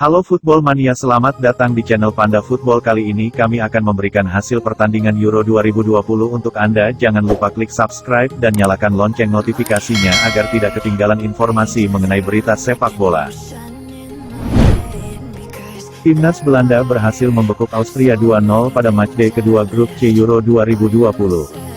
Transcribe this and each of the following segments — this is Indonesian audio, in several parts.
Halo Football Mania, selamat datang di channel Panda Football. Kali ini kami akan memberikan hasil pertandingan Euro 2020 untuk Anda. Jangan lupa klik subscribe dan nyalakan lonceng notifikasinya agar tidak ketinggalan informasi mengenai berita sepak bola. Timnas Belanda berhasil membekuk Austria 2-0 pada matchday kedua grup C Euro 2020.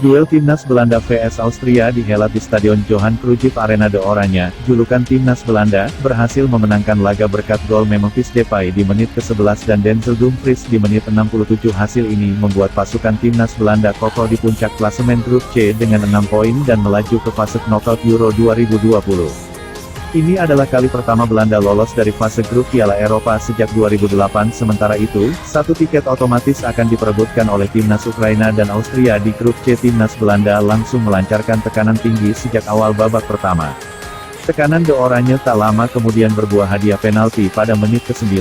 Duel Timnas Belanda vs Austria dihelat di Stadion Johan Cruijff Arena de Oranje. Julukan Timnas Belanda berhasil memenangkan laga berkat gol Memphis Depay di menit ke-11 dan Denzel Dumfries di menit 67. Hasil ini membuat pasukan Timnas Belanda kokoh di puncak klasemen grup C dengan 6 poin dan melaju ke fase knockout Euro 2020. Ini adalah kali pertama Belanda lolos dari fase grup Piala Eropa sejak 2008. Sementara itu, satu tiket otomatis akan diperebutkan oleh Timnas Ukraina dan Austria di grup C. Timnas Belanda langsung melancarkan tekanan tinggi sejak awal babak pertama. Tekanan de Oranje tak lama kemudian berbuah hadiah penalti pada menit ke-9.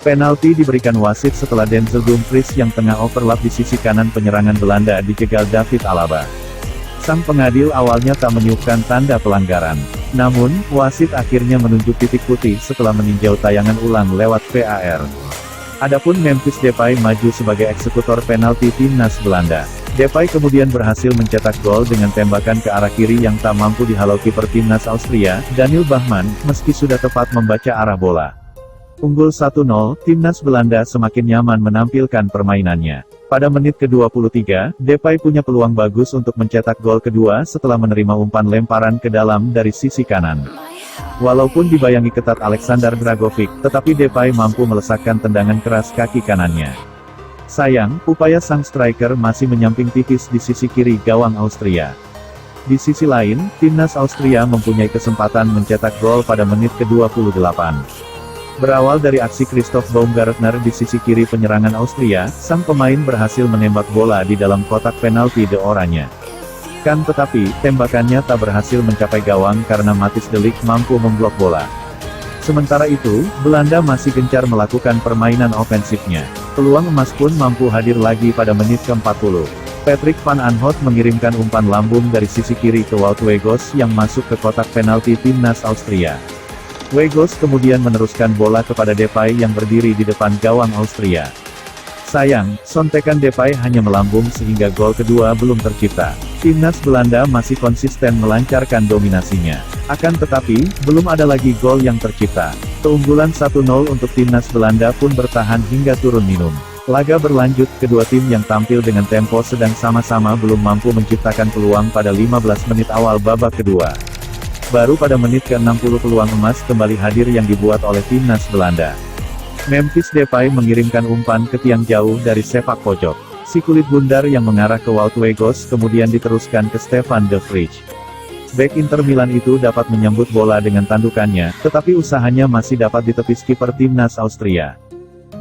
Penalti diberikan wasit setelah Denzel Dumfries yang tengah overlap di sisi kanan penyerangan Belanda dijegal David Alaba. Sang pengadil awalnya tak meniupkan tanda pelanggaran. Namun, wasit akhirnya menunjuk titik putih setelah meninjau tayangan ulang lewat VAR. Adapun Memphis Depay maju sebagai eksekutor penalti Timnas Belanda. Depay kemudian berhasil mencetak gol dengan tembakan ke arah kiri yang tak mampu dihalau kiper Timnas Austria, Daniel Bachmann, meski sudah tepat membaca arah bola. Unggul 1-0, Timnas Belanda semakin nyaman menampilkan permainannya. Pada menit ke-23, Depay punya peluang bagus untuk mencetak gol kedua setelah menerima umpan lemparan ke dalam dari sisi kanan. Walaupun dibayangi ketat Aleksandar Dragovic, tetapi Depay mampu melesakkan tendangan keras kaki kanannya. Sayang, upaya sang striker masih menyamping tipis di sisi kiri gawang Austria. Di sisi lain, Timnas Austria mempunyai kesempatan mencetak gol pada menit ke-28. Berawal dari aksi Christoph Baumgartner di sisi kiri penyerangan Austria, sang pemain berhasil menembak bola di dalam kotak penalti de Oranje. Tetapi, tembakannya tak berhasil mencapai gawang karena Matthijs de Ligt mampu memblok bola. Sementara itu, Belanda masih gencar melakukan permainan ofensifnya. Peluang emas pun mampu hadir lagi pada menit ke-40. Patrick van Aanholt mengirimkan umpan lambung dari sisi kiri ke Wout Weghorst yang masuk ke kotak penalti Timnas Austria. Weghorst kemudian meneruskan bola kepada Depay yang berdiri di depan gawang Austria. Sayang, sontekan Depay hanya melambung sehingga gol kedua belum tercipta. Timnas Belanda masih konsisten melancarkan dominasinya. Akan tetapi, belum ada lagi gol yang tercipta. Keunggulan 1-0 untuk Timnas Belanda pun bertahan hingga turun minum. Laga berlanjut, kedua tim yang tampil dengan tempo sedang sama-sama belum mampu menciptakan peluang pada 15 menit awal babak kedua. Baru pada menit ke-60 peluang emas kembali hadir yang dibuat oleh Timnas Belanda. Memphis Depay mengirimkan umpan ke tiang jauh dari sepak pojok. Si kulit bundar yang mengarah ke Wout Weghorst kemudian diteruskan ke Stefan de Vrij. Bek Inter Milan itu dapat menyambut bola dengan tandukannya, tetapi usahanya masih dapat ditepis kiper Timnas Austria.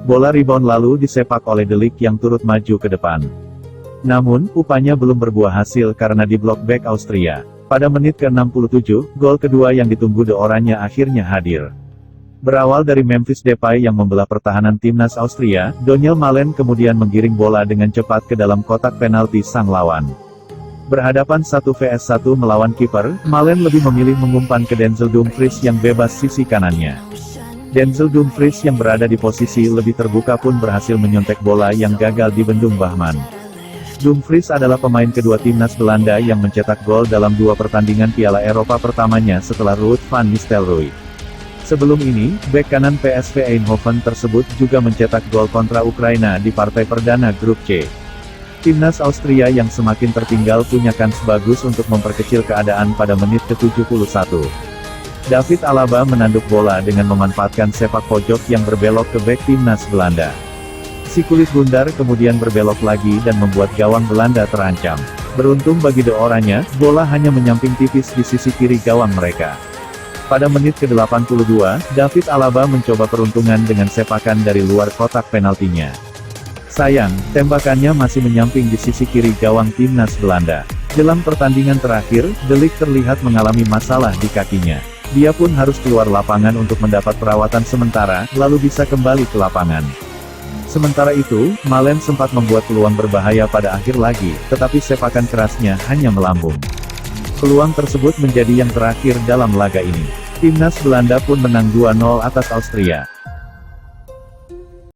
Bola rebound lalu disepak oleh de Ligt yang turut maju ke depan. Namun, upaya belum berbuah hasil karena diblok bek Austria. Pada menit ke-67, gol kedua yang ditunggu de Oranje akhirnya hadir. Berawal dari Memphis Depay yang membelah pertahanan Timnas Austria, Donyell Malen kemudian menggiring bola dengan cepat ke dalam kotak penalti sang lawan. Berhadapan 1 vs 1 melawan kiper, Malen lebih memilih mengumpan ke Denzel Dumfries yang bebas sisi kanannya. Denzel Dumfries yang berada di posisi lebih terbuka pun berhasil menyontek bola yang gagal dibendung Bachmann. Dumfries adalah pemain kedua Timnas Belanda yang mencetak gol dalam 2 pertandingan Piala Eropa pertamanya setelah Ruud van Nistelrooy. Sebelum ini, bek kanan PSV Eindhoven tersebut juga mencetak gol kontra Ukraina di partai perdana grup C. Timnas Austria yang semakin tertinggal punya kans bagus untuk memperkecil keadaan pada menit ke-71. David Alaba menanduk bola dengan memanfaatkan sepak pojok yang berbelok ke bek Timnas Belanda. Si kulit bundar kemudian berbelok lagi dan membuat gawang Belanda terancam. Beruntung bagi de Oranje, bola hanya menyamping tipis di sisi kiri gawang mereka. Pada menit ke-82, David Alaba mencoba peruntungan dengan sepakan dari luar kotak penaltinya. Sayang, tembakannya masih menyamping di sisi kiri gawang Timnas Belanda. Dalam pertandingan terakhir, de Ligt terlihat mengalami masalah di kakinya. Dia pun harus keluar lapangan untuk mendapat perawatan sementara, lalu bisa kembali ke lapangan. Sementara itu, Malen sempat membuat peluang berbahaya pada akhir lagi, tetapi sepakan kerasnya hanya melambung. Peluang tersebut menjadi yang terakhir dalam laga ini. Timnas Belanda pun menang 2-0 atas Austria.